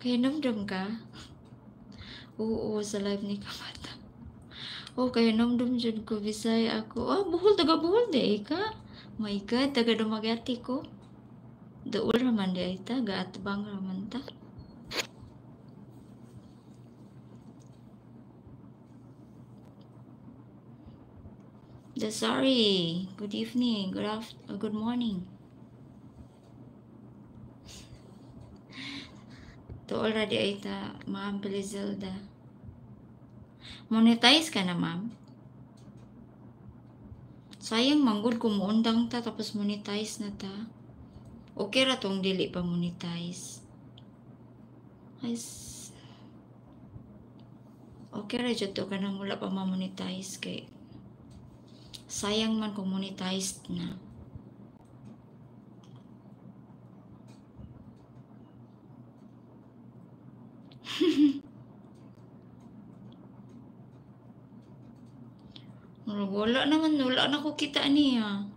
Kaya namdam ka? Oo, sa live ni Kamata. Oh, kaya namdam dyan ko, Bisaya ako. Oh, Bohol, taga Bohol, di ka? My God, taga Dumaguete ko. Dool raman di ay ta, gaatbang raman ta. Sorry, good evening, good morning. Dool ra di ay ta, Ma'am Belizilda. Monetize ka na, ma'am? Sayang manggod kung muundang ta tapos monetize na ta. Okay ra tong dili pa monetize. Ay, okay ra jud to kanang wala pa ma-monetize kay sayang man kung monetized na. Wala naman, wala na ko kita niya.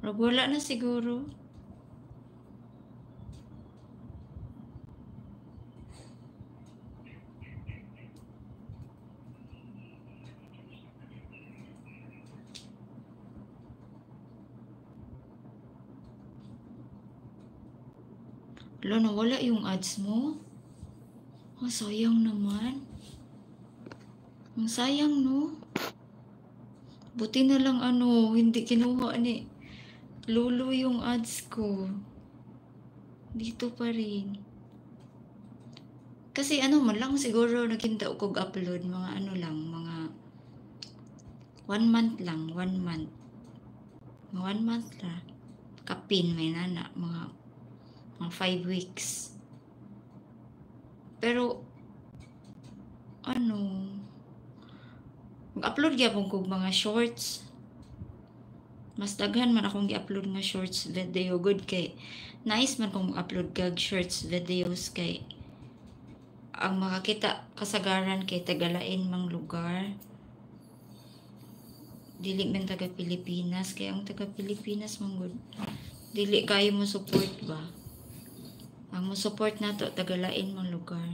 Wala na siguro. Wala, nawala yung ads mo. Oh, sayang naman. Ang sayang, no? Buti na lang hindi kinuha ni Lulu yung ads ko. Dito pa rin. Kasi man lang siguro nagkinta ko upload mga mga 1 month lang, 1 month. 1 month na. Kapin may nana, mga 5 weeks. Pero mag-upload gyapon kog mga shorts. Mas daghan man akong gi-upload nga shorts video good kay nice man kung mag-upload kag shorts videos kay ang makakita kasagaran kay tagalain mang lugar. Dili man taga Pilipinas kay ang taga Pilipinas man good. Dili kayo mo support ba? Ang mo support nato tagalain mang lugar.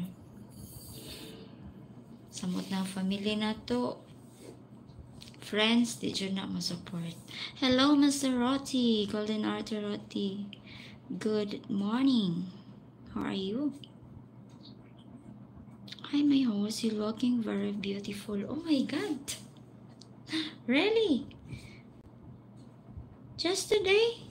Samot na family nato. Friends, did you not ma-support? Hello, Mr. Rotti, Golden Arthur Rotti. Good morning. How are you? Hi, my host. You're looking very beautiful. Oh my God. Really? Just today?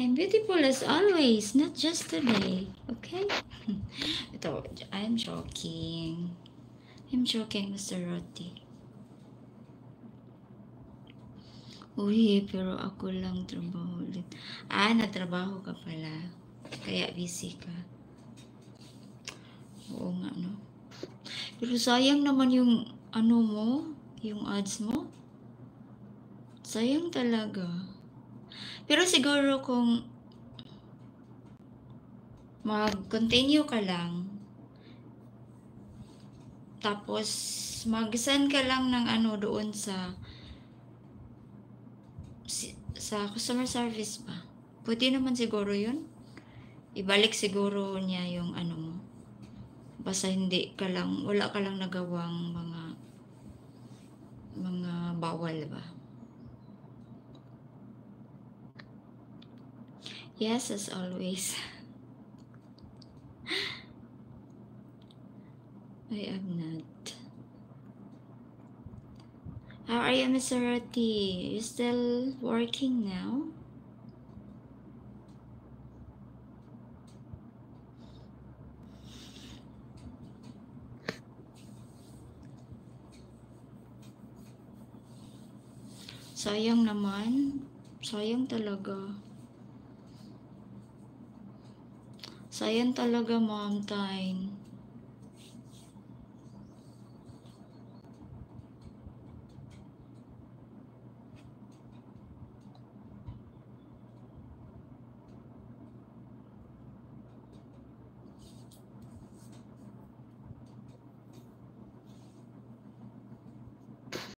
I'm beautiful as always, not just today. Okay? Ito, I'm joking. I'm joking, Mr. Rotti. Uy, pero ako lang trabaho ulit. Natrabaho ka pala. Kaya busy ka. Oo nga, no? Pero sayang naman yung mo, yung ads mo. Sayang talaga. Pero siguro kung mag-continue ka lang, tapos mag-send ka lang ng doon sa customer service ba? Pwede naman siguro yun. Ibalik siguro niya yung mo. Basta hindi ka lang, wala ka lang nagawang mga bawal ba? Yes, as always. I am not. How are you, Mr. Rotti? You still working now? Sayang naman. Sayang talaga. Sayang talaga, Mom Time.